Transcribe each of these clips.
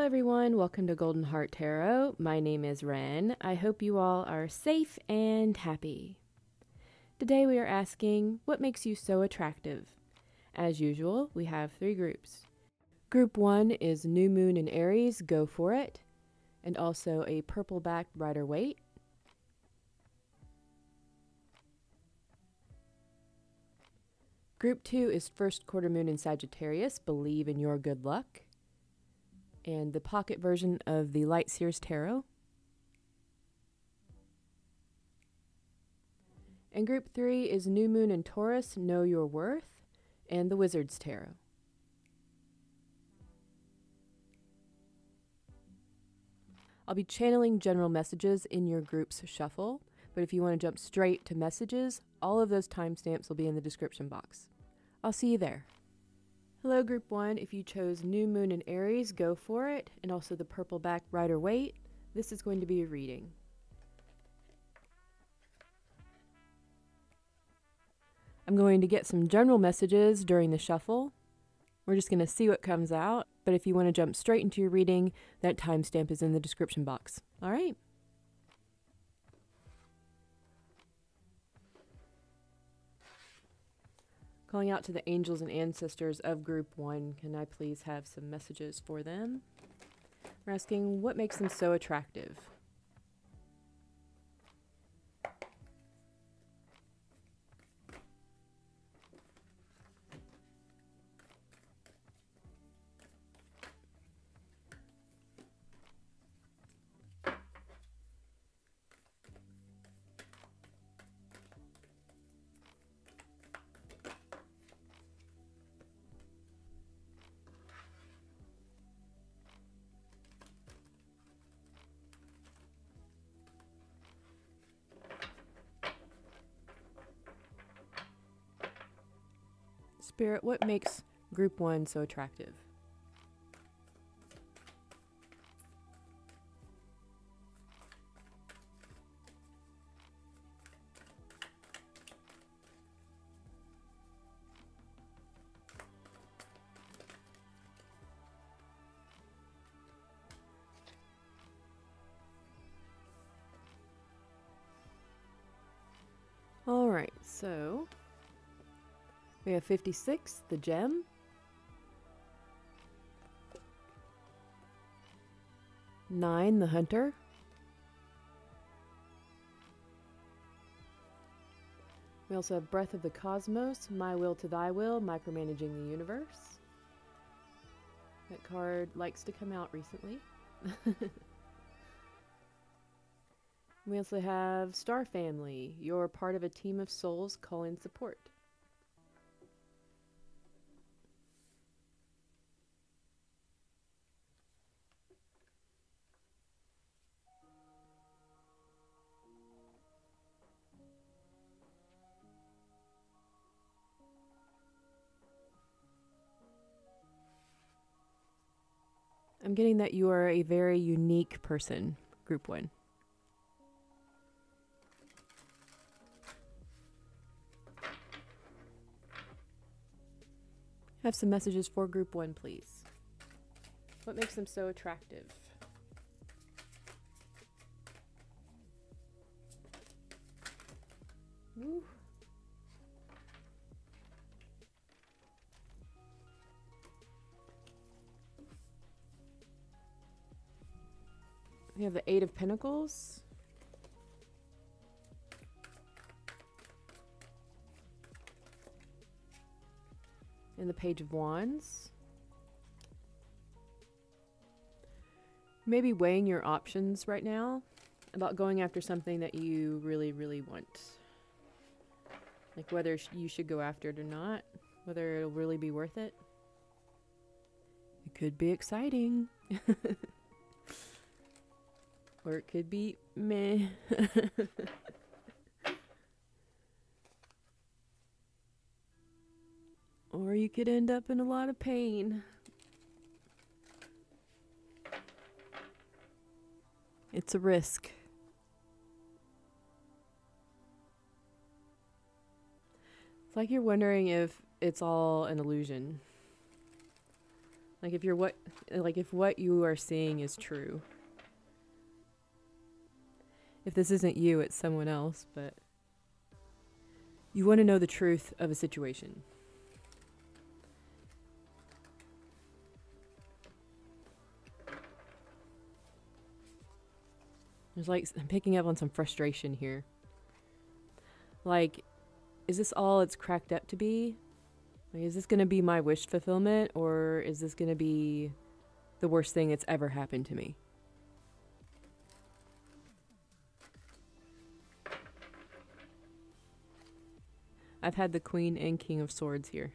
everyone, welcome to Golden Heart Tarot. My name is Ren. I hope you all are safe and happy. Today we are asking, what makes you so attractive? As usual, we have 3 groups. Group 1 is New Moon in Aries, go for it, and also a purple-backed Rider-Waite. Group 2 is First Quarter Moon in Sagittarius, believe in your good luck, and the pocket version of the Light Seers Tarot. And Group 3 is New Moon in Taurus, Know Your Worth, and the Wizard's Tarot. I'll be channeling general messages in your group's shuffle, but if you want to jump straight to messages, all of those timestamps will be in the description box. I'll see you there. Hello Group 1, if you chose New Moon in Aries, go for it, and also the purple-backed Rider-Waite. This is going to be a reading. I'm going to get some general messages during the shuffle. We're just going to see what comes out, but if you want to jump straight into your reading, that timestamp is in the description box. All right. Calling out to the angels and ancestors of Group 1, can I please have some messages for them? We're asking, what makes them so attractive? Spirit, what makes Group 1 so attractive? All right, so we have 56, the gem. Nine, the hunter. We also have Breath of the Cosmos, My Will to Thy Will, Micromanaging the Universe. That card likes to come out recently. We also have Star Family, you're part of a team of souls calling support. I'm getting that you are a very unique person, Group 1. Have some messages for Group 1, please. What makes them so attractive? Woo. We have the Eight of Pentacles. And the Page of Wands. Maybe weighing your options right now about going after something that you really, really want. Like whether you should go after it or not. Whether it'll really be worth it. It could be exciting. Or it could be meh. Or you could end up in a lot of pain. It's a risk. It's like you're wondering if it's all an illusion. Like if what you are seeing is true. If this isn't you, it's someone else, but you want to know the truth of a situation. I'm picking up on some frustration here. Like, is this all it's cracked up to be? Like, is this going to be my wish fulfillment, or is this going to be the worst thing that's ever happened to me? I've had the Queen and King of Swords here.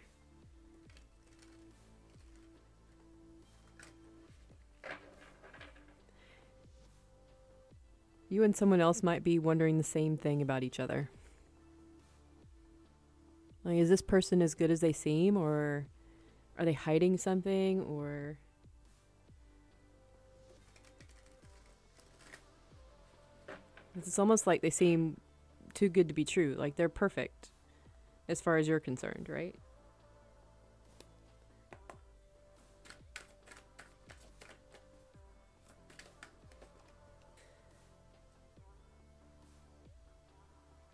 You and someone else might be wondering the same thing about each other. Like, is this person as good as they seem, or are they hiding something, or... It's almost like they seem too good to be true. Like, they're perfect as far as you're concerned, right?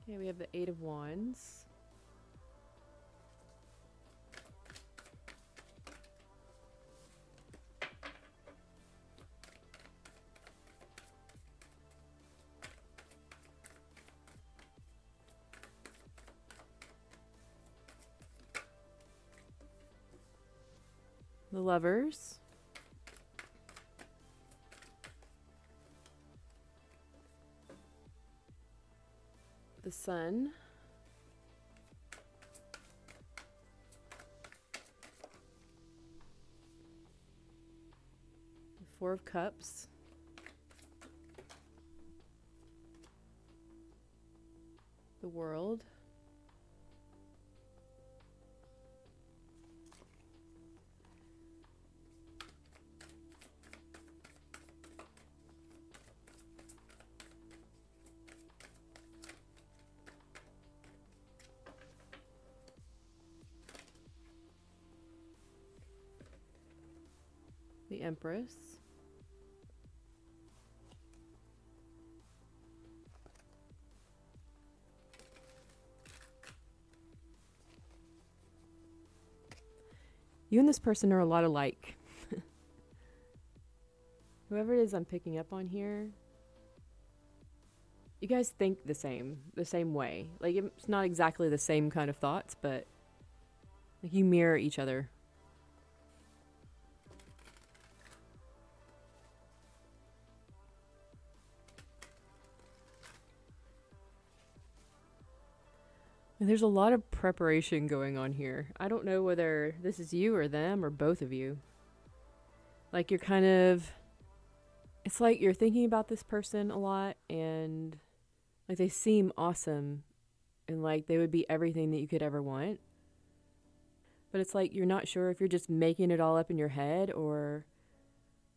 Okay, we have the Eight of Wands. The Lovers. The Sun. The Four of Cups. The World. The Empress. You and this person are a lot alike. Whoever it is I'm picking up on here, you guys think the same way. Like, it's not exactly the same kind of thoughts, but like, you mirror each other. And there's a lot of preparation going on here. I don't know whether this is you or them or both of you. Like, you're kind of... It's like you're thinking about this person a lot, and like, they seem awesome, and like they would be everything that you could ever want. But it's like you're not sure if you're just making it all up in your head, or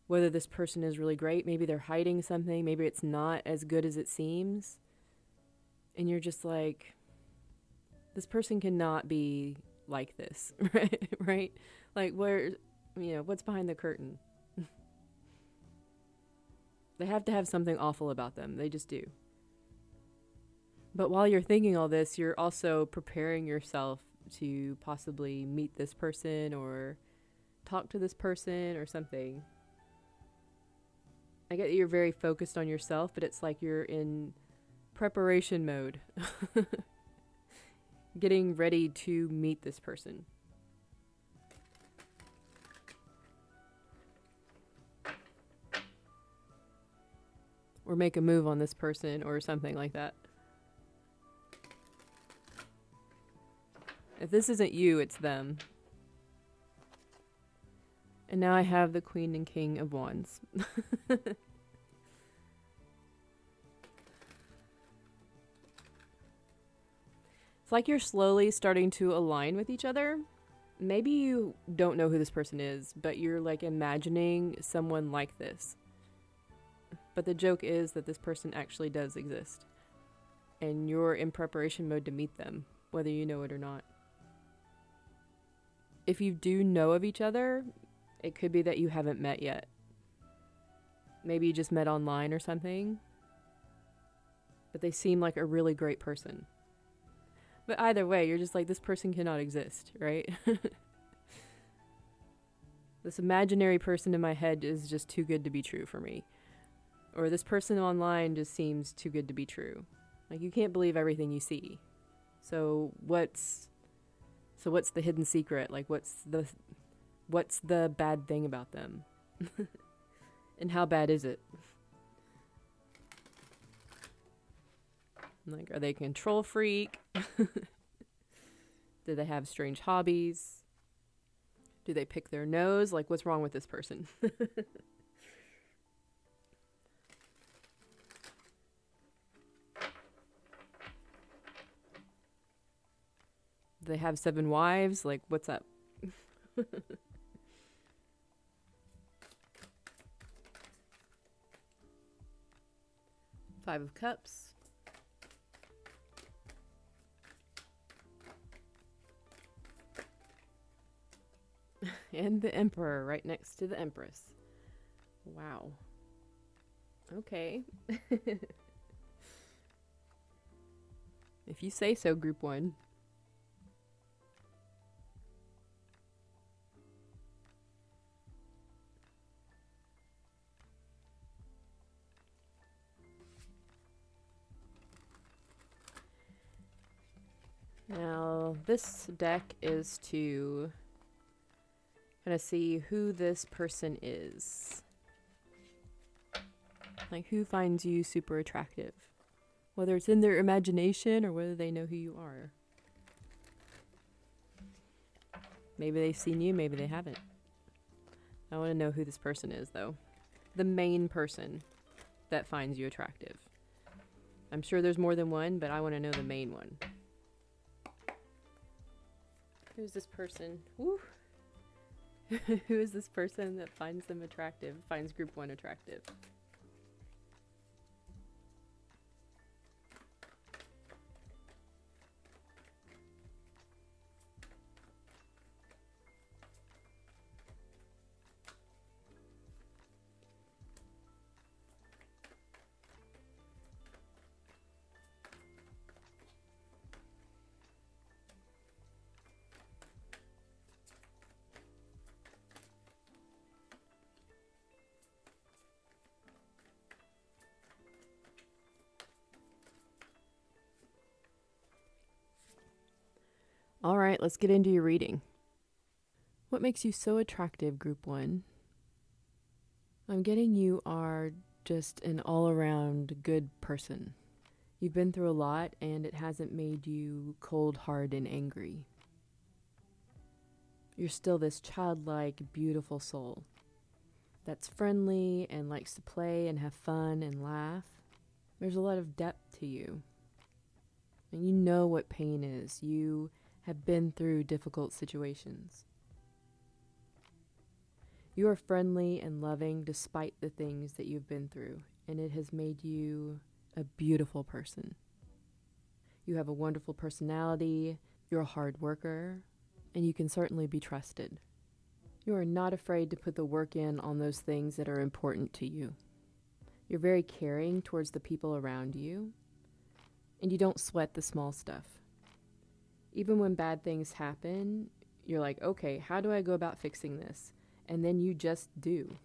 whether this person is really great. Maybe they're hiding something. Maybe it's not as good as it seems. And you're just like... This person cannot be like this, right? Right? Like, what's behind the curtain? They have to have something awful about them. They just do. But while you're thinking all this, you're also preparing yourself to possibly meet this person or talk to this person or something. I get that you're very focused on yourself, but it's like you're in preparation mode. Getting ready to meet this person. Or make a move on this person or something like that. If this isn't you, it's them. And now I have the Queen and King of Wands. It's like you're slowly starting to align with each other. Maybe you don't know who this person is, but you're like imagining someone like this. But the joke is that this person actually does exist. And you're in preparation mode to meet them, whether you know it or not. If you do know of each other, It could be that you haven't met yet. Maybe you just met online or something. But they seem like a really great person. But either way, you're just like, this person cannot exist, right? This imaginary person in my head is just too good to be true for me. Or this person online just seems too good to be true. Like, you can't believe everything you see. So what's the hidden secret? Like, what's the bad thing about them? And how bad is it? Like, are they a control freak? Do they have strange hobbies? Do they pick their nose? Like, what's wrong with this person? Do they have 7 wives? Like, what's up? Five of Cups. And the Emperor right next to the Empress. Wow. Okay. If you say so, Group 1. Now, this deck is to kind of see who this person is. Like, who finds you super attractive? Whether it's in their imagination or whether they know who you are. Maybe they've seen you, maybe they haven't. I want to know who this person is, though. The main person that finds you attractive. I'm sure there's more than one, but I want to know the main one. Who's this person? Woo! Who is this person that finds them attractive, finds Group 1 attractive? All right, let's get into your reading. What makes you so attractive, Group 1? I'm getting you are just an all-around good person. You've been through a lot, and it hasn't made you cold, hard, and angry. You're still this childlike, beautiful soul that's friendly and likes to play and have fun and laugh. There's a lot of depth to you. And you know what pain is. You have been through difficult situations. You are friendly and loving despite the things that you've been through, and it has made you a beautiful person. You have a wonderful personality, you're a hard worker, and you can certainly be trusted. You are not afraid to put the work in on those things that are important to you. You're very caring towards the people around you, and you don't sweat the small stuff. Even when bad things happen, you're like, okay, how do I go about fixing this? And then you just do.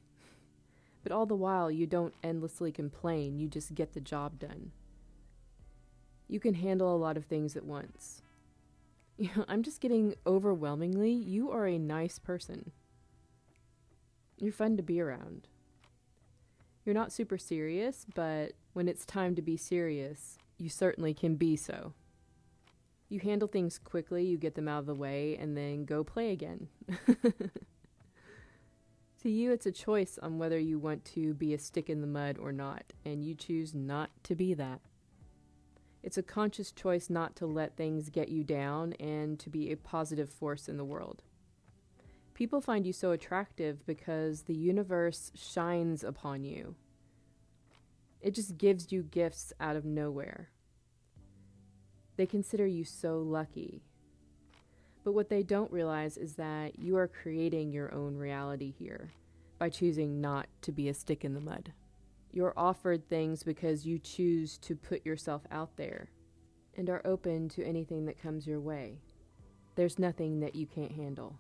But all the while, you don't endlessly complain, you just get the job done. You can handle a lot of things at once. You know, I'm just getting overwhelmingly, you are a nice person. You're fun to be around. You're not super serious, but when it's time to be serious, you certainly can be so. You handle things quickly, you get them out of the way, and then go play again. To you, it's a choice on whether you want to be a stick in the mud or not, and you choose not to be that. It's a conscious choice not to let things get you down and to be a positive force in the world. People find you so attractive because the universe shines upon you. It just gives you gifts out of nowhere. They consider you so lucky. But what they don't realize is that you are creating your own reality here by choosing not to be a stick in the mud. You're offered things because you choose to put yourself out there and are open to anything that comes your way. There's nothing that you can't handle.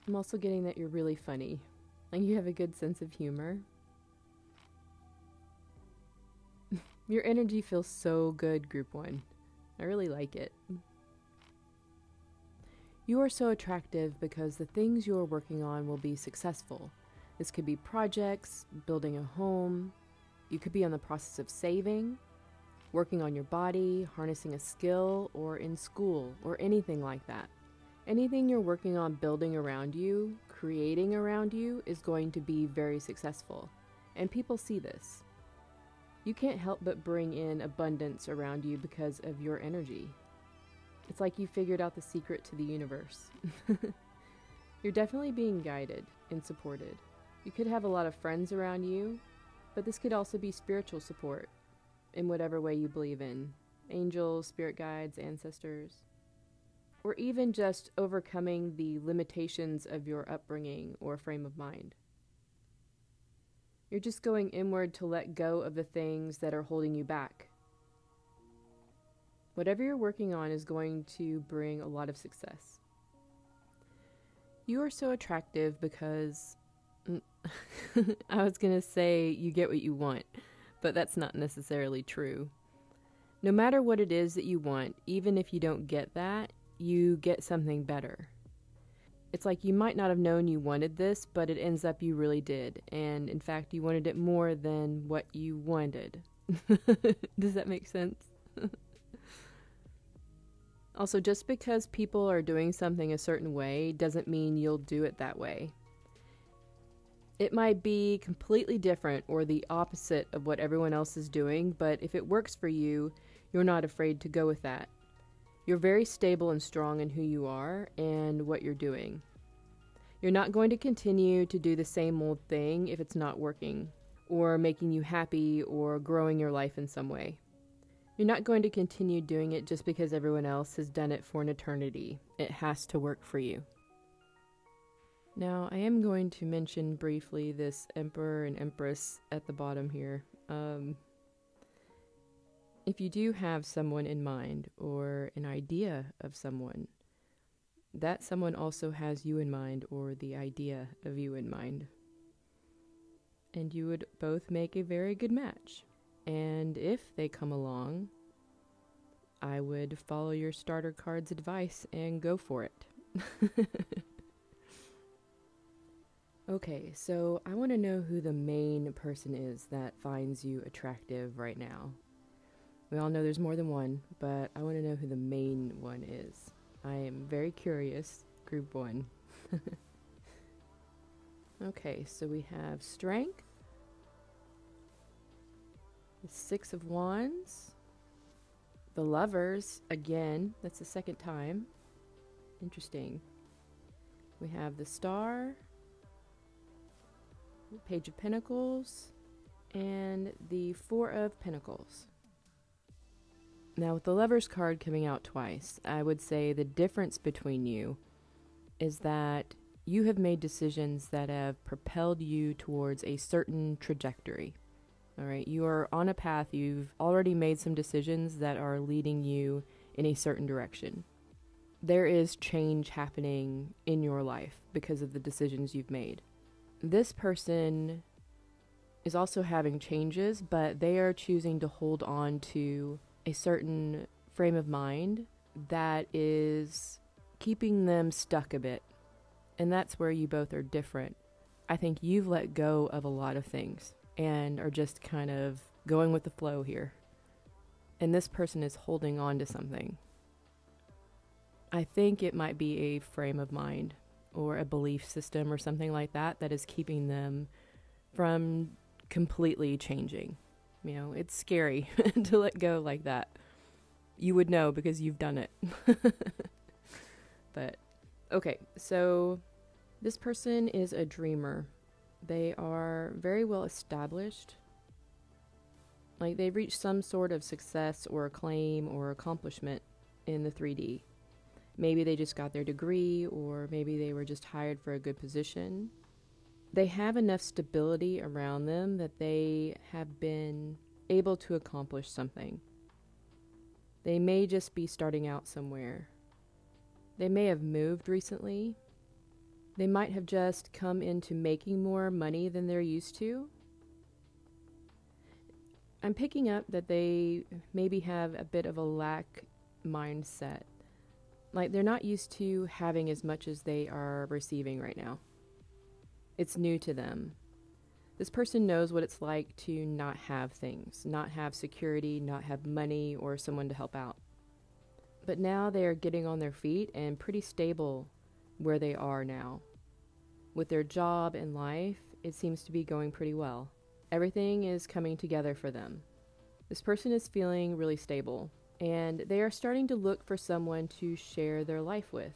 I'm also getting that you're really funny and you have a good sense of humor. Your energy feels so good, Group 1. I really like it. You are so attractive because the things you are working on will be successful. This could be projects, building a home. You could be on the process of saving, working on your body, harnessing a skill, or in school, or anything like that. Anything you're working on building around you, creating around you, is going to be very successful. And people see this. You can't help but bring in abundance around you because of your energy. It's like you figured out the secret to the universe. You're definitely being guided and supported. You could have a lot of friends around you, but this could also be spiritual support in whatever way you believe in. Angels, spirit guides, ancestors, or even just overcoming the limitations of your upbringing or frame of mind. You're just going inward to let go of the things that are holding you back. Whatever you're working on is going to bring a lot of success. You are so attractive because I was going to say you get what you want, but that's not necessarily true. No matter what it is that you want, even if you don't get that, you get something better. It's like you might not have known you wanted this, but it ends up you really did. And in fact, you wanted it more than what you wanted. Does that make sense? Also, just because people are doing something a certain way doesn't mean you'll do it that way. It might be completely different or the opposite of what everyone else is doing, but if it works for you, you're not afraid to go with that. You're very stable and strong in who you are and what you're doing. You're not going to continue to do the same old thing if it's not working, or making you happy, or growing your life in some way. You're not going to continue doing it just because everyone else has done it for an eternity. It has to work for you. Now, I am going to mention briefly this Emperor and Empress at the bottom here. If you do have someone in mind or an idea of someone, that someone also has you in mind or the idea of you in mind. And you would both make a very good match. And if they come along, I would follow your starter card's advice and go for it. Okay, so I want to know who the main person is that finds you attractive right now. We all know there's more than one, but I want to know who the main one is. I am very curious, Group 1. Okay, so we have Strength, the Six of Wands, the Lovers, again, that's the second time. Interesting. We have the Star, the Page of Pentacles, and the Four of Pentacles. Now, with the Lovers card coming out twice, I would say the difference between you is that you have made decisions that have propelled you towards a certain trajectory. All right, you are on a path. You've already made some decisions that are leading you in a certain direction. There is change happening in your life because of the decisions you've made. This person is also having changes, but they are choosing to hold on to a certain frame of mind that is keeping them stuck a bit. And that's where you both are different. I think you've let go of a lot of things and are just kind of going with the flow here. And this person is holding on to something. I think it might be a frame of mind or a belief system or something like that that is keeping them from completely changing. You know, it's scary to let go like that. You would know because you've done it. But, okay, so this person is a dreamer. They are very well established. Like, they've reached some sort of success or acclaim or accomplishment in the 3D. Maybe they just got their degree, or maybe they were just hired for a good position. They have enough stability around them that they have been able to accomplish something. They may just be starting out somewhere. They may have moved recently. They might have just come into making more money than they're used to. I'm picking up that they maybe have a bit of a lack mindset. Like they're not used to having as much as they are receiving right now. It's new to them. This person knows what it's like to not have things, not have security, not have money or someone to help out. But now they are getting on their feet and pretty stable where they are now. With their job and life, it seems to be going pretty well. Everything is coming together for them. This person is feeling really stable, and they are starting to look for someone to share their life with.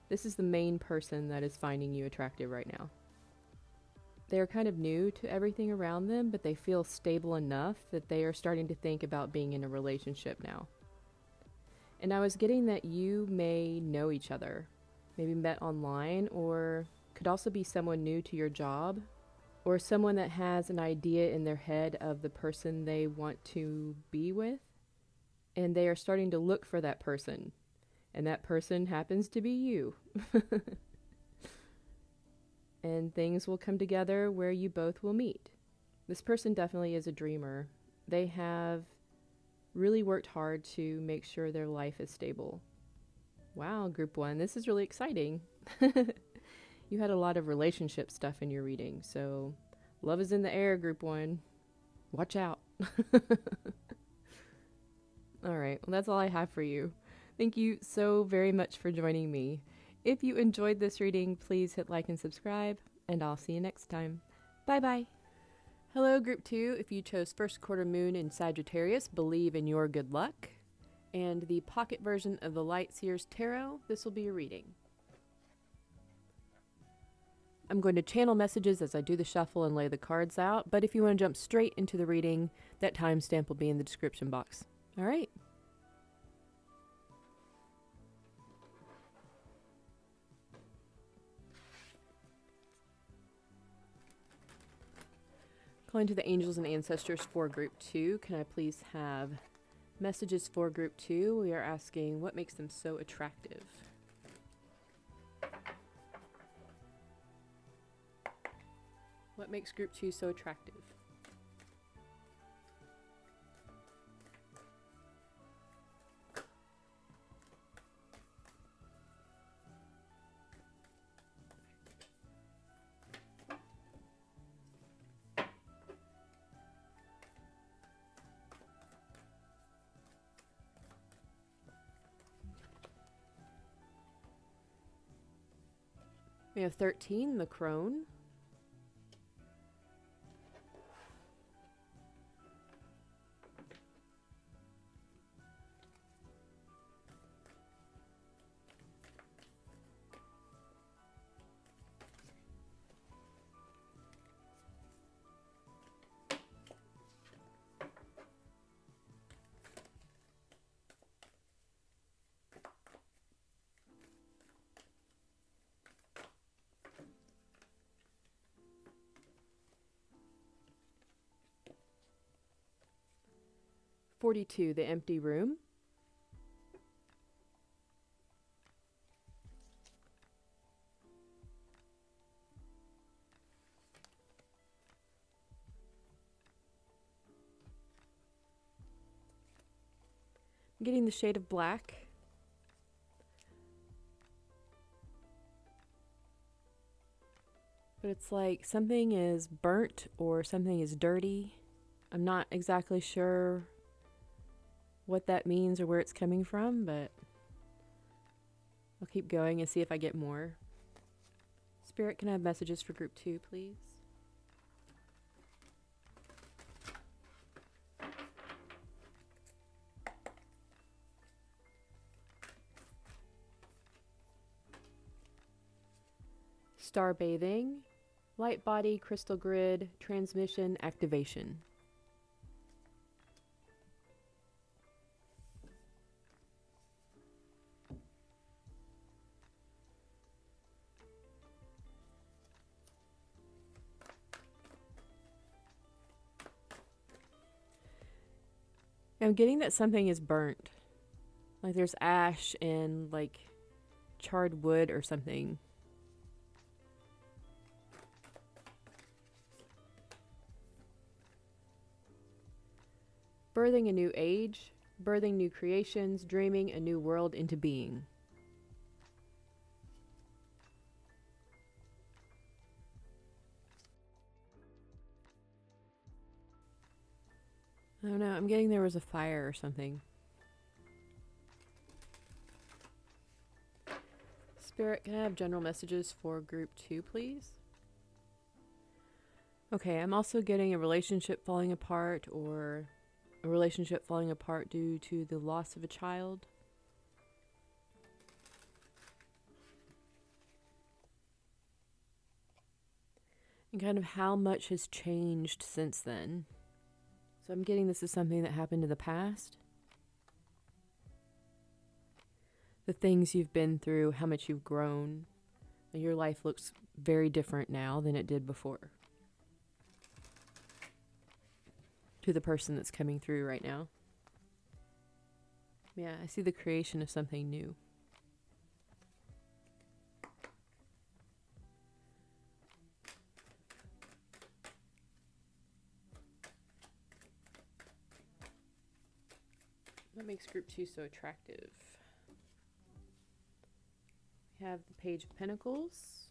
This is the main person that is finding you attractive right now. They are kind of new to everything around them, but they feel stable enough that they are starting to think about being in a relationship now. And I was getting that you may know each other, maybe met online, or could also be someone new to your job, or someone that has an idea in their head of the person they want to be with, and they are starting to look for that person, and that person happens to be you. And things will come together where you both will meet. This person definitely is a dreamer. They have really worked hard to make sure their life is stable. Wow, group 1, this is really exciting. You had a lot of relationship stuff in your reading, so love is in the air, group 1. Watch out. All right, well, that's all I have for you. Thank you so very much for joining me. If you enjoyed this reading, please hit like and subscribe, and I'll see you next time. Bye-bye. Hello, Group 2. If you chose first quarter moon in Sagittarius, believe in your good luck. And the pocket version of the Light Seers Tarot, this will be your reading. I'm going to channel messages as I do the shuffle and lay the cards out, but if you want to jump straight into the reading, that timestamp will be in the description box. All right. Calling to the angels and ancestors for Group 2, can I please have messages for Group 2? We are asking what makes them so attractive. What makes Group 2 so attractive? We have 13, the crone. "42, the empty room. I'm getting the shade of black. But it's like something is burnt or something is dirty. I'm not exactly sure what that means or where it's coming from, but I'll keep going and see if I get more. Spirit, can I have messages for Group 2, please? Star bathing, light body, crystal grid, transmission, activation. I'm getting that something is burnt. Like there's ash and like charred wood or something. Birthing a new age, birthing new creations, dreaming a new world into being. I don't know, I'm getting there was a fire or something. Spirit, can I have general messages for group 2, please? Okay, I'm also getting a relationship falling apart or a relationship falling apart due to the loss of a child. And kind of how much has changed since then. So I'm getting this is something that happened in the past. The things you've been through, how much you've grown. Your life looks very different now than it did before. To the person that's coming through right now. Yeah, I see the creation of something new. What makes group 2 so attractive? We have the Page of Pentacles.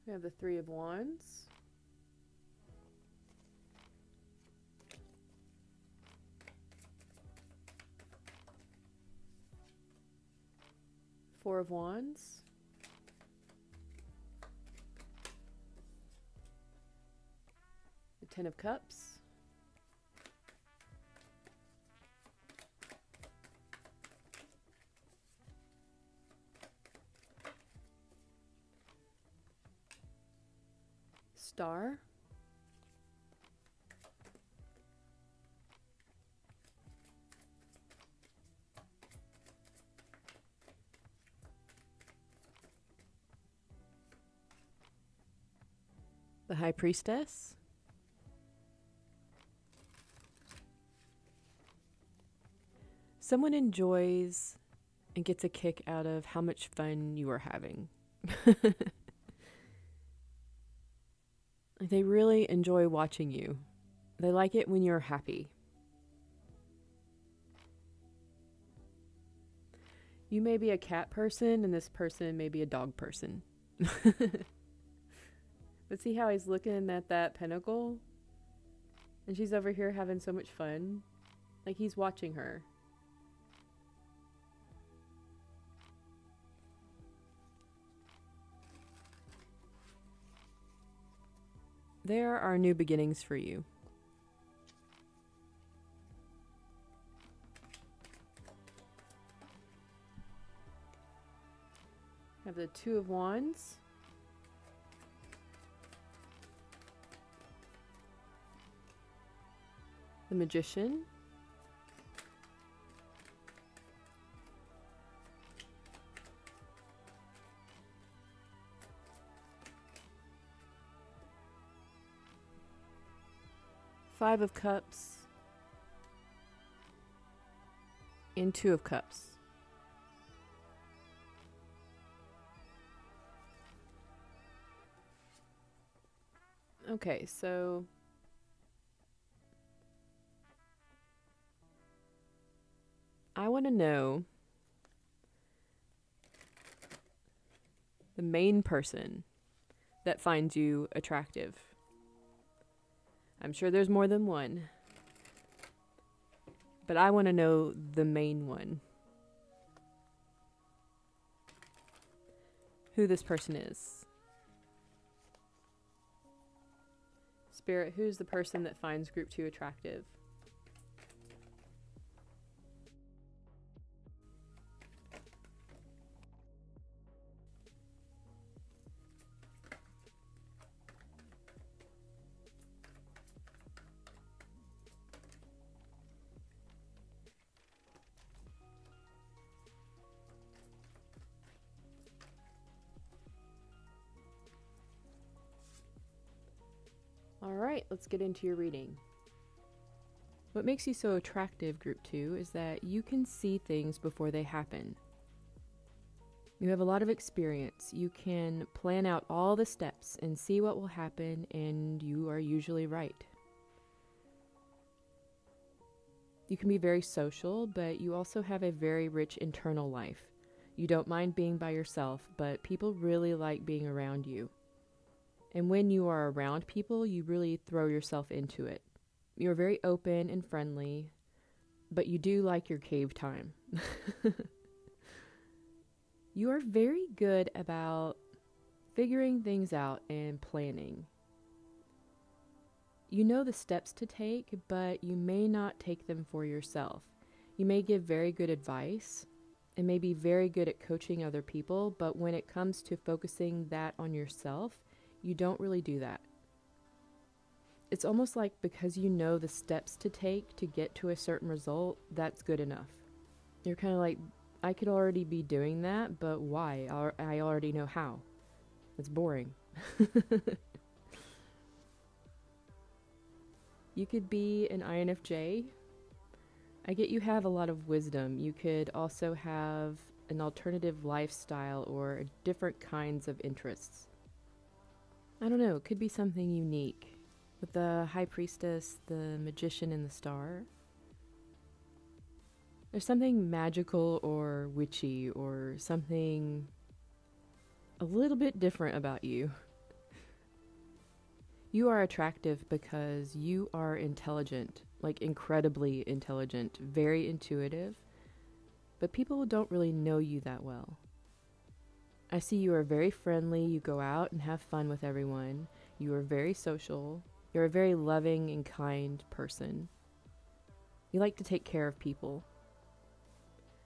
We have the Three of Wands. Four of Wands. The Ten of Cups. Star. The High Priestess. Someone enjoys and gets a kick out of how much fun you are having. They really enjoy watching you. They like it when you're happy. You may be a cat person and this person may be a dog person. But see how he's looking at that pentacle? And she's over here having so much fun. Like he's watching her. There are new beginnings for you. Have the Two of Wands. The Magician. Five of Cups. And Two of Cups. Okay, so I want to know the main person that finds you attractive. I'm sure there's more than one, but I want to know the main one. Who this person is. Spirit, who's the person that finds group 2 attractive? Alright, let's get into your reading. What makes you so attractive, Group 2, is that you can see things before they happen. You have a lot of experience. You can plan out all the steps and see what will happen, and you are usually right. You can be very social, but you also have a very rich internal life. You don't mind being by yourself, but people really like being around you. And when you are around people, you really throw yourself into it. You're very open and friendly, but you do like your cave time. You are very good about figuring things out and planning. You know the steps to take, but you may not take them for yourself. You may give very good advice and may be very good at coaching other people, but when it comes to focusing that on yourself, you don't really do that. It's almost like because you know the steps to take to get to a certain result, that's good enough. You're kind of like, I could already be doing that, but why? I already know how. It's boring. You could be an INFJ. I get you have a lot of wisdom. You could also have an alternative lifestyle or different kinds of interests. I don't know, it could be something unique. With the High Priestess, the Magician, and the Star, there's something magical or witchy or something a little bit different about you. You are attractive because you are intelligent, like incredibly intelligent, very intuitive, but people don't really know you that well. I see you are very friendly, you go out and have fun with everyone, you are very social, you're a very loving and kind person. You like to take care of people.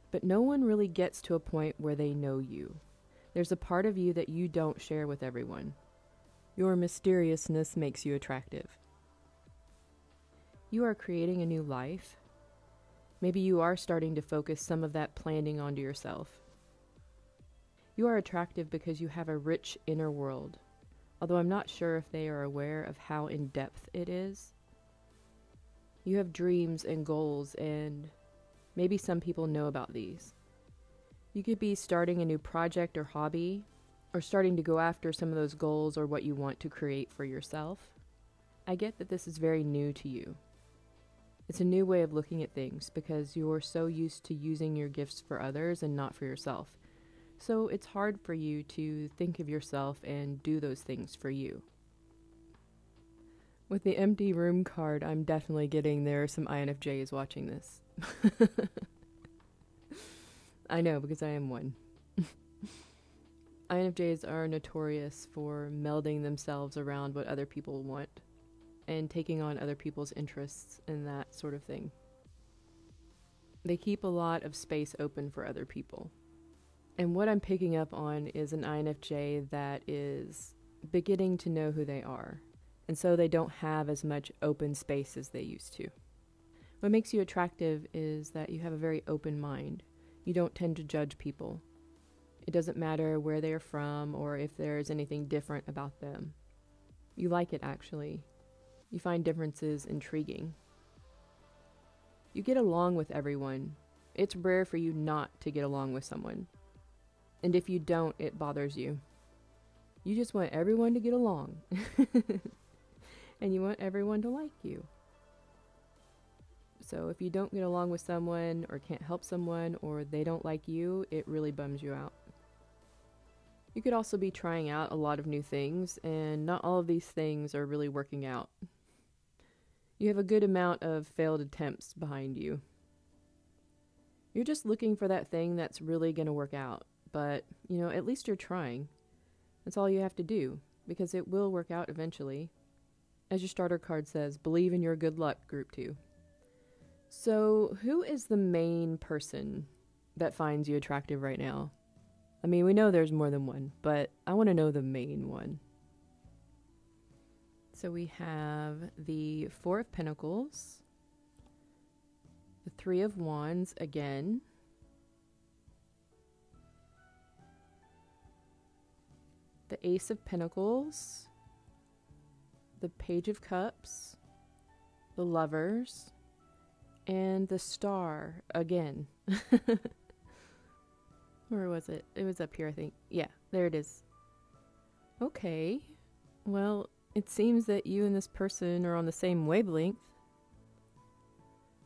But no one really gets to a point where they know you. There's a part of you that you don't share with everyone. Your mysteriousness makes you attractive. You are creating a new life. Maybe you are starting to focus some of that planning onto yourself. You are attractive because you have a rich inner world, although I'm not sure if they are aware of how in-depth it is. You have dreams and goals, and maybe some people know about these. You could be starting a new project or hobby, or starting to go after some of those goals or what you want to create for yourself. I get that this is very new to you. It's a new way of looking at things because you're so used to using your gifts for others and not for yourself. So it's hard for you to think of yourself and do those things for you. With the empty room card, I'm definitely getting there are some INFJs watching this. I know, because I am one. INFJs are notorious for melding themselves around what other people want and taking on other people's interests and that sort of thing. They keep a lot of space open for other people. And what I'm picking up on is an INFJ that is beginning to know who they are, and so they don't have as much open space as they used to. What makes you attractive is that you have a very open mind. You don't tend to judge people. It doesn't matter where they are from or if there's anything different about them. You like it, actually. You find differences intriguing. You get along with everyone. It's rare for you not to get along with someone. And if you don't, it bothers you. You just want everyone to get along. And you want everyone to like you. So if you don't get along with someone or can't help someone or they don't like you, it really bums you out. You could also be trying out a lot of new things, and not all of these things are really working out. You have a good amount of failed attempts behind you. You're just looking for that thing that's really going to work out. But, at least you're trying. That's all you have to do, because it will work out eventually. As your starter card says, believe in your good luck, Group 2. So, who is the main person that finds you attractive right now? I mean, we know there's more than one, but I want to know the main one. So we have the Four of Pentacles, the Three of Wands again, the Ace of Pentacles, the Page of Cups, the Lovers, and the Star again. Where was it? It was up here, I think. Yeah, there it is. Okay. Well, it seems that you and this person are on the same wavelength.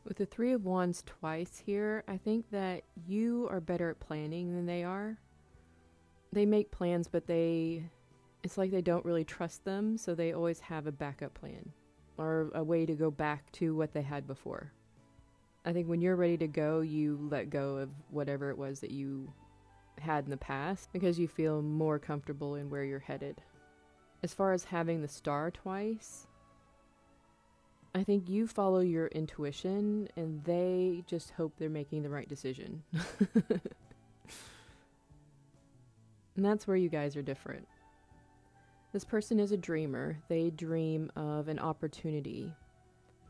With the Three of Wands twice here, I think that you are better at planning than they are. They make plans, but it's like they don't really trust them, so they always have a backup plan or a way to go back to what they had before. I think when you're ready to go, you let go of whatever it was that you had in the past because you feel more comfortable in where you're headed. As far as having the Star twice, I think you follow your intuition and they just hope they're making the right decision. And that's where you guys are different. This person is a dreamer. They dream of an opportunity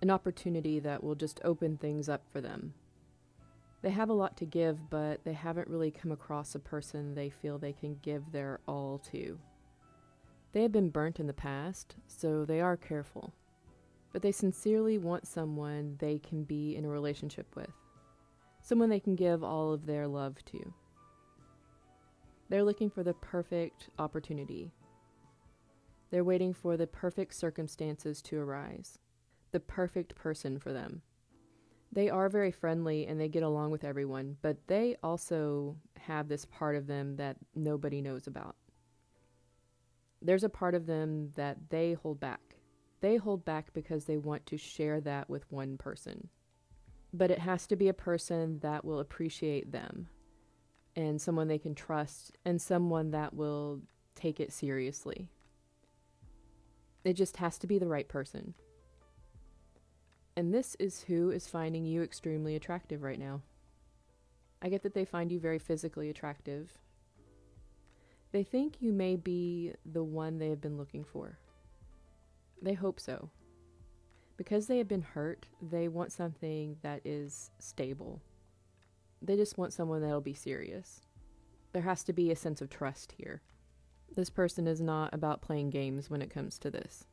that will just open things up for them. They have a lot to give, but they haven't really come across a person they feel they can give their all to. They have been burnt in the past, so they are careful. But they sincerely want someone they can be in a relationship with. Someone they can give all of their love to. They're looking for the perfect opportunity. They're waiting for the perfect circumstances to arise. The perfect person for them. They are very friendly and they get along with everyone, but they also have this part of them that nobody knows about. There's a part of them that they hold back. They hold back because they want to share that with one person. But it has to be a person that will appreciate them, and someone they can trust, and someone that will take it seriously. It just has to be the right person. And this is who is finding you extremely attractive right now. I get that they find you very physically attractive. They think you may be the one they have been looking for. They hope so. Because they have been hurt, they want something that is stable. They just want someone that'll be serious. There has to be a sense of trust here. This person is not about playing games when it comes to this.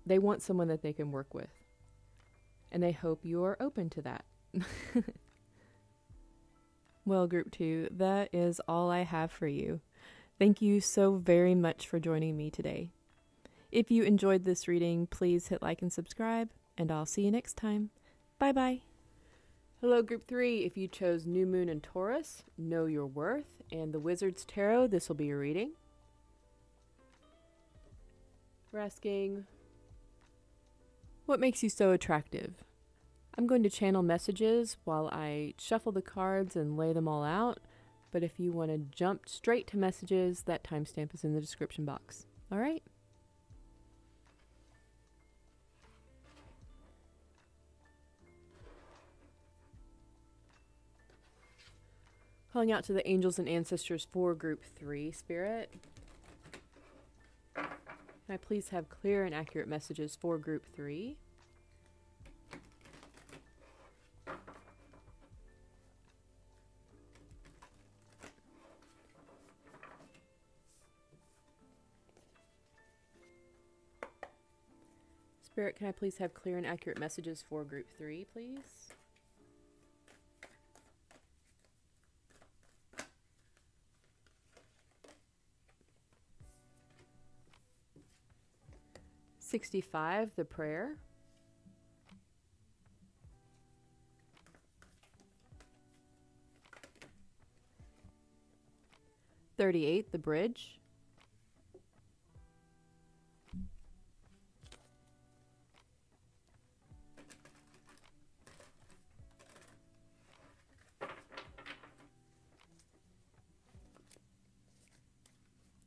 They want someone that they can work with. And they hope you are open to that. Well, Group 2, that is all I have for you. Thank you so very much for joining me today. If you enjoyed this reading, please hit like and subscribe, and I'll see you next time. Bye-bye. Hello, Group 3. If you chose New Moon and Taurus, know your worth, and the Wizard's Tarot, this will be your reading. We're asking, what makes you so attractive? I'm going to channel messages while I shuffle the cards and lay them all out, but if you want to jump straight to messages, that timestamp is in the description box. All right? Calling out to the angels and ancestors for Group 3, Spirit. Can I please have clear and accurate messages for Group 3? Spirit, can I please have clear and accurate messages for Group 3, please? $65, the prayer. $38, the bridge.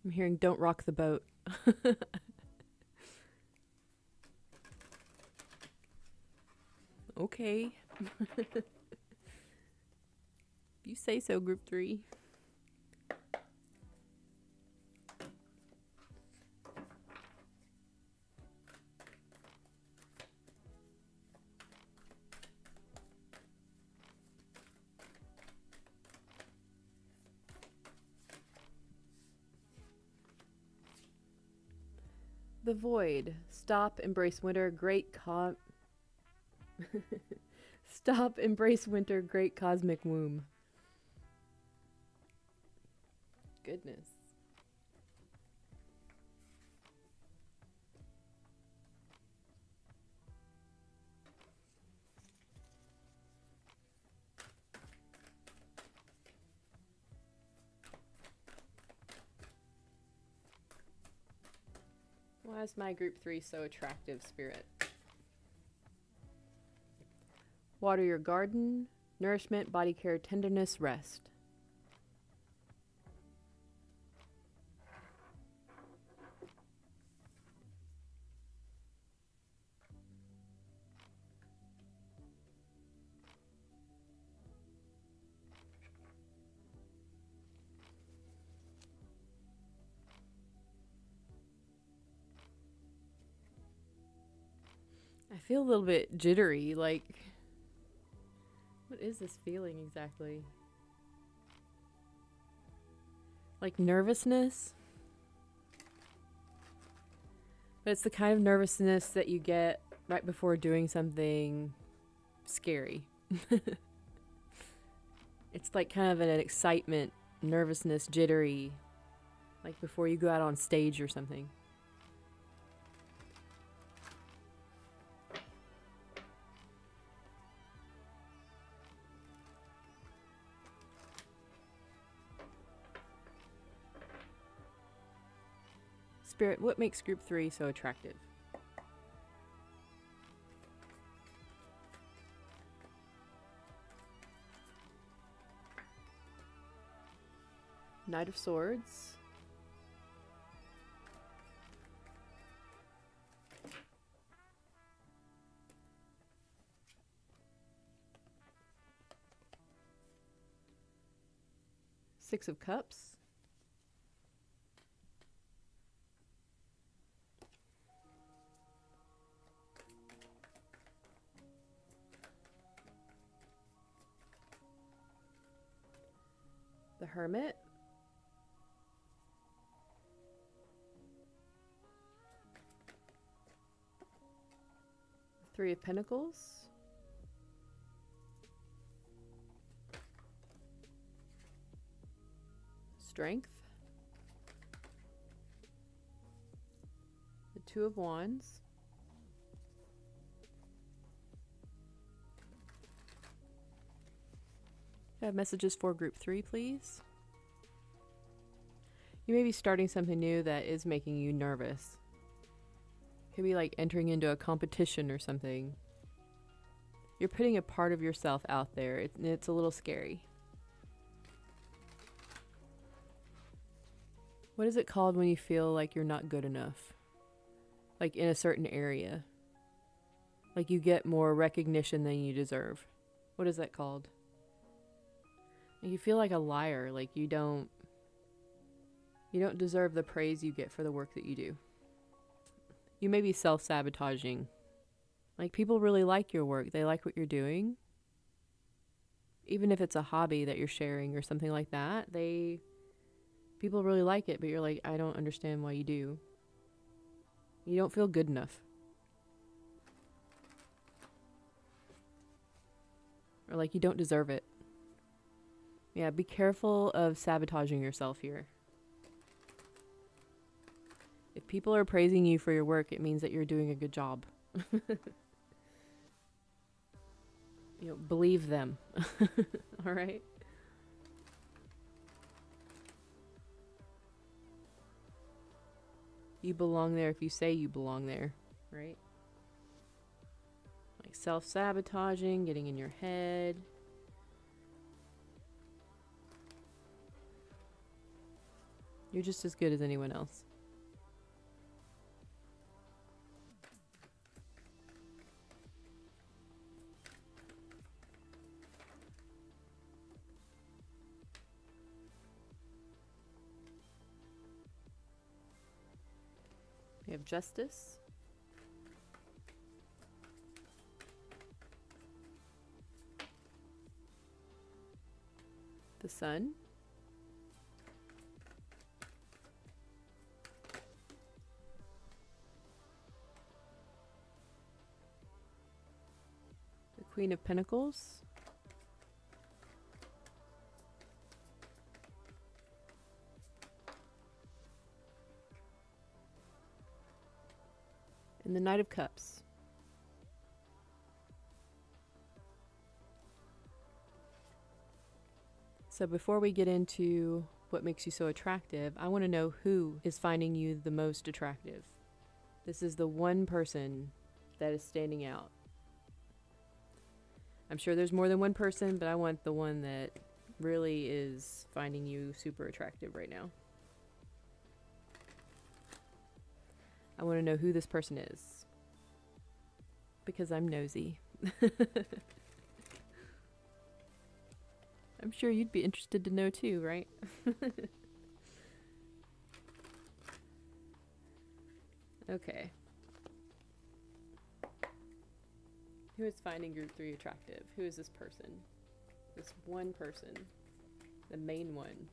I'm hearing don't rock the boat. Okay. If you say so, Group 3. The void. Stop, embrace winter, Stop, embrace winter, great cosmic womb. Goodness. Why is my group 3 so attractive, Spirit? Water your garden, nourishment, body care, tenderness, rest. I feel a little bit jittery, like, what is this feeling exactly? Like nervousness? But it's the kind of nervousness that you get right before doing something scary. It's like kind of an excitement, nervousness, jittery, like before you go out on stage or something. Spirit, what makes group 3 so attractive? Knight of Swords. Six of Cups. The Hermit. Three of Pentacles. Strength. The Two of Wands. I have messages for group 3, please. You may be starting something new that is making you nervous. Could be like entering into a competition or something. You're putting a part of yourself out there. It's a little scary. What is it called when you feel like you're not good enough? Like in a certain area. Like you get more recognition than you deserve. What is that called? You feel like a liar, like you don't deserve the praise you get for the work that you do. You may be self-sabotaging. Like people really like your work. They like what you're doing. Even if it's a hobby that you're sharing or something like that, people really like it, but you're like, I don't understand why you do. You don't feel good enough. Or like you don't deserve it. Yeah, be careful of sabotaging yourself here. If people are praising you for your work, it means that you're doing a good job. Believe them. All right? You belong there if you say you belong there, right? Like self-sabotaging, getting in your head. You're just as good as anyone else. We have Justice. The Sun. Queen of Pentacles. And the Knight of Cups. So before we get into what makes you so attractive, I want to know who is finding you the most attractive. This is the one person that is standing out. I'm sure there's more than one person, but I want the one that really is finding you super attractive right now. I want to know who this person is, because I'm nosy. I'm sure you'd be interested to know too, right? Okay. Who is finding group 3 attractive? Who is this person? This one person. The main one.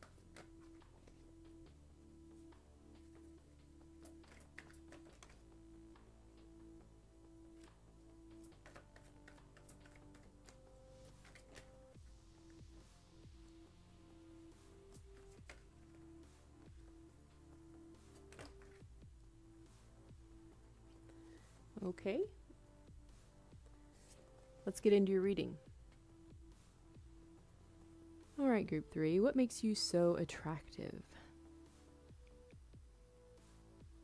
Okay. Let's get into your reading. All right, group 3, what makes you so attractive?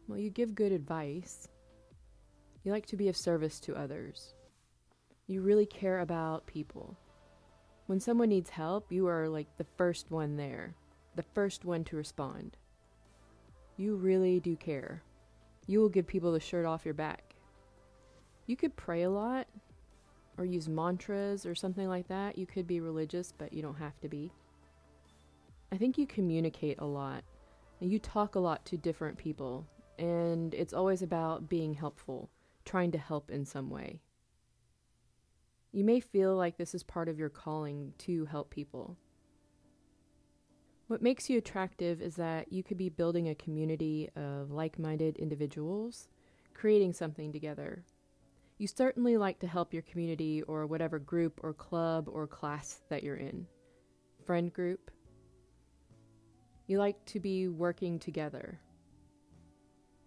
Well, you give good advice. You like to be of service to others. You really care about people. When someone needs help, you are like the first one there, the first one to respond. You really do care. You will give people the shirt off your back. You could pray a lot, or use mantras or something like that. You could be religious, but you don't have to be. I think you communicate a lot, and you talk a lot to different people, and it's always about being helpful, trying to help in some way. You may feel like this is part of your calling to help people. What makes you attractive is that you could be building a community of like-minded individuals, creating something together. You certainly like to help your community or whatever group or club or class that you're in. Friend group. You like to be working together.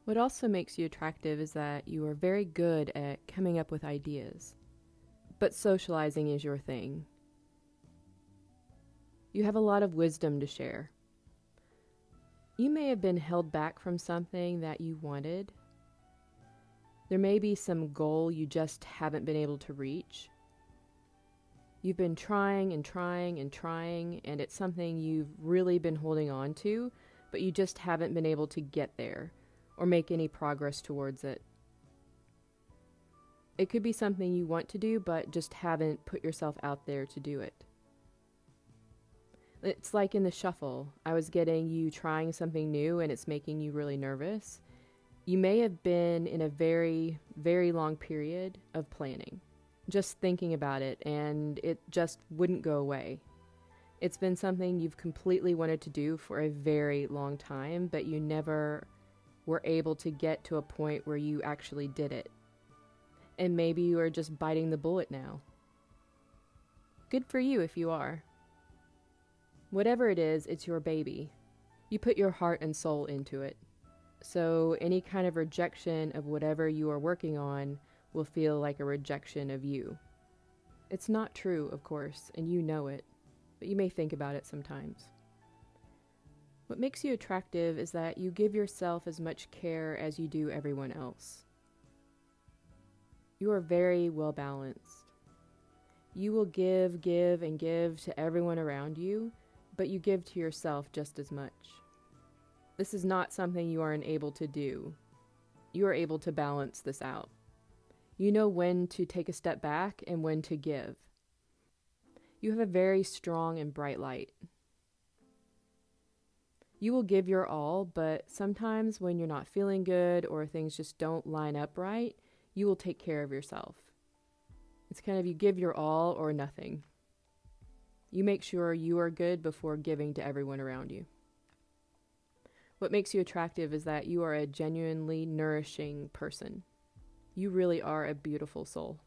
What also makes you attractive is that you are very good at coming up with ideas, but socializing is your thing. You have a lot of wisdom to share. You may have been held back from something that you wanted. There may be some goal you just haven't been able to reach. You've been trying and trying and trying, and it's something you've really been holding on to, but you just haven't been able to get there or make any progress towards it. It could be something you want to do, but just haven't put yourself out there to do it. It's like in the shuffle. I was getting you trying something new, and it's making you really nervous. You may have been in a very, very long period of planning, just thinking about it, and it just wouldn't go away. It's been something you've completely wanted to do for a very long time, but you never were able to get to a point where you actually did it. And maybe you are just biting the bullet now. Good for you if you are. Whatever it is, it's your baby. You put your heart and soul into it. So any kind of rejection of whatever you are working on will feel like a rejection of you. It's not true, of course, and you know it, but you may think about it sometimes. What makes you attractive is that you give yourself as much care as you do everyone else. You are very well balanced. You will give, and give to everyone around you, but you give to yourself just as much. This is not something you are unable to do. You are able to balance this out. You know when to take a step back and when to give. You have a very strong and bright light. You will give your all, but sometimes when you're not feeling good or things just don't line up right, you will take care of yourself. It's kind of you give your all or nothing. You make sure you are good before giving to everyone around you. What makes you attractive is that you are a genuinely nourishing person. You really are a beautiful soul.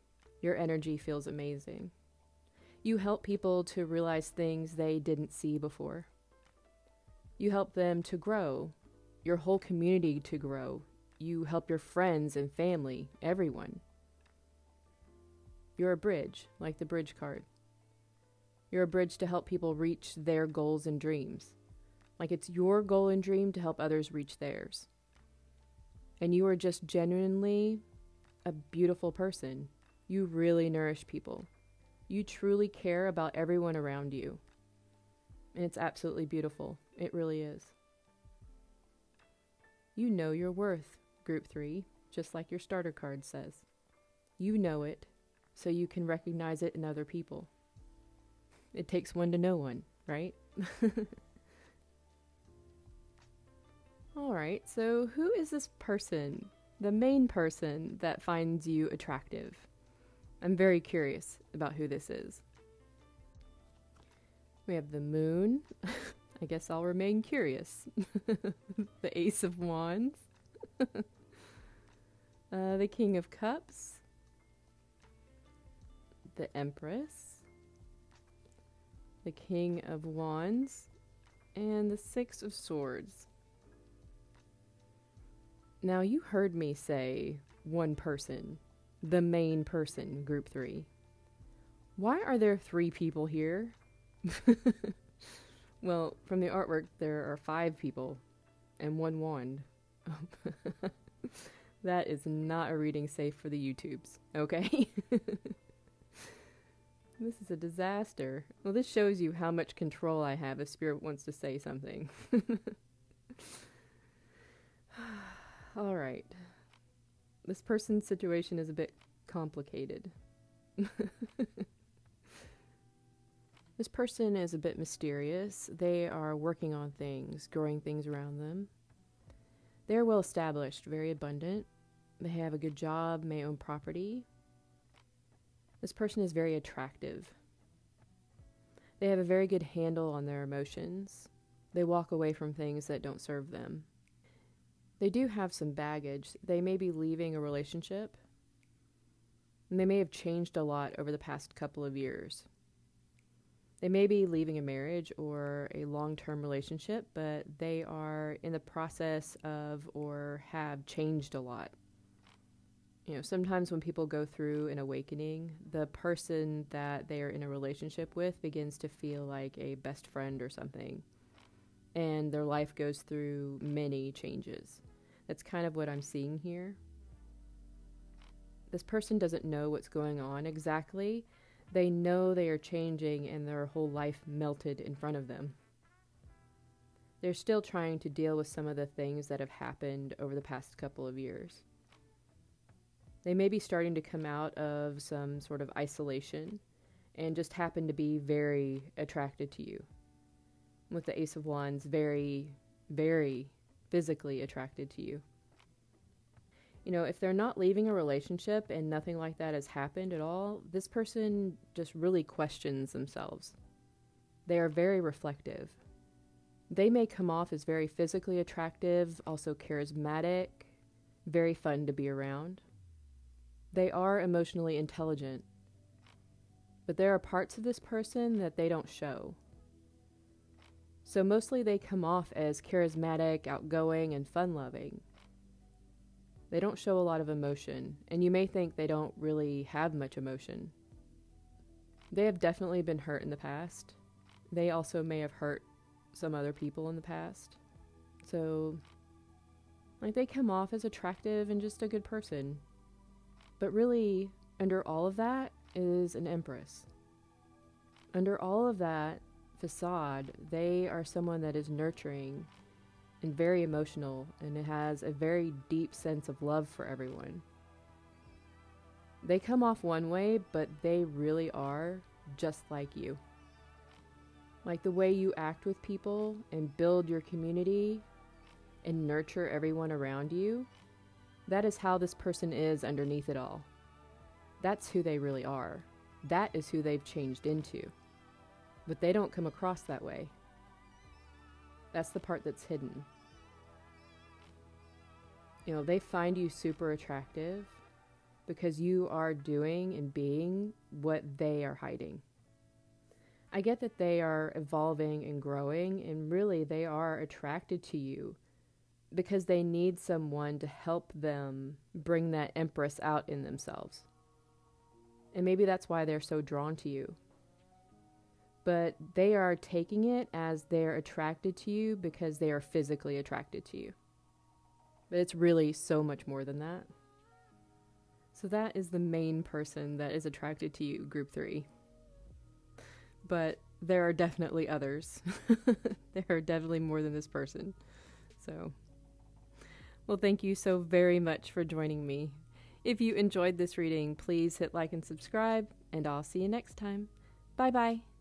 Your energy feels amazing. You help people to realize things they didn't see before. You help them to grow, your whole community to grow. You help your friends and family, everyone. You're a bridge, like the bridge card. You're a bridge to help people reach their goals and dreams. Like it's your goal and dream to help others reach theirs. And you are just genuinely a beautiful person. You really nourish people. You truly care about everyone around you. And it's absolutely beautiful. It really is. You know your worth, Group 3, just like your starter card says. You know it, so you can recognize it in other people. It takes one to know one, right? Alright, so who is this person, the main person that finds you attractive? I'm very curious about who this is. We have the moon. I guess I'll remain curious. The Ace of Wands. The King of Cups. The Empress. The King of Wands. And the Six of Swords. Now you heard me say one person, the main person, Group 3. Why are there 3 people here? Well, from the artwork, there are 5 people and 1 wand. That is not a reading safe for the YouTubes, okay? This is a disaster. Well, this shows you how much control I have if Spirit wants to say something. All right. This person's situation is a bit complicated. This person is a bit mysterious. They are working on things, growing things around them. They are well established, very abundant. They have a good job, may own property. This person is very attractive. They have a very good handle on their emotions. They walk away from things that don't serve them. They do have some baggage. They may be leaving a relationship. And they may have changed a lot over the past couple of years. They may be leaving a marriage or a long-term relationship, but they are in the process of or have changed a lot. You know, sometimes when people go through an awakening, the person that they are in a relationship with begins to feel like a best friend or something. And their life goes through many changes. That's kind of what I'm seeing here. This person doesn't know what's going on exactly. They know they are changing and their whole life melted in front of them. They're still trying to deal with some of the things that have happened over the past couple of years. They may be starting to come out of some sort of isolation and just happen to be very attracted to you. With the Ace of Wands, very, very physically attracted to you. You know, if they're not leaving a relationship and nothing like that has happened at all, this person just really questions themselves. They are very reflective. They may come off as very physically attractive, also charismatic, very fun to be around. They are emotionally intelligent, but there are parts of this person that they don't show. So mostly they come off as charismatic, outgoing, and fun-loving. They don't show a lot of emotion, and you may think they don't really have much emotion. They have definitely been hurt in the past. They also may have hurt some other people in the past. So, like, they come off as attractive and just a good person. But really, under all of that is an Empress. Under all of that facade, they are someone that is nurturing and very emotional, and it has a very deep sense of love for everyone. They come off one way, but they really are just like you. Like the way you act with people and build your community and nurture everyone around you, that is how this person is underneath it all. That's who they really are. That is who they've changed into. But they don't come across that way. That's the part that's hidden. You know, they find you super attractive. because you are doing and being what they are hiding. I get that they are evolving and growing, and really they are attracted to you because they need someone to help them bring that empress out in themselves. And maybe that's why they're so drawn to you. But they are taking it as they're attracted to you because they are physically attracted to you. But it's really so much more than that. So that is the main person that is attracted to you, group 3. But there are definitely others. There are definitely more than this person. So, well, thank you so very much for joining me. If you enjoyed this reading, please hit like and subscribe, and I'll see you next time. Bye-bye.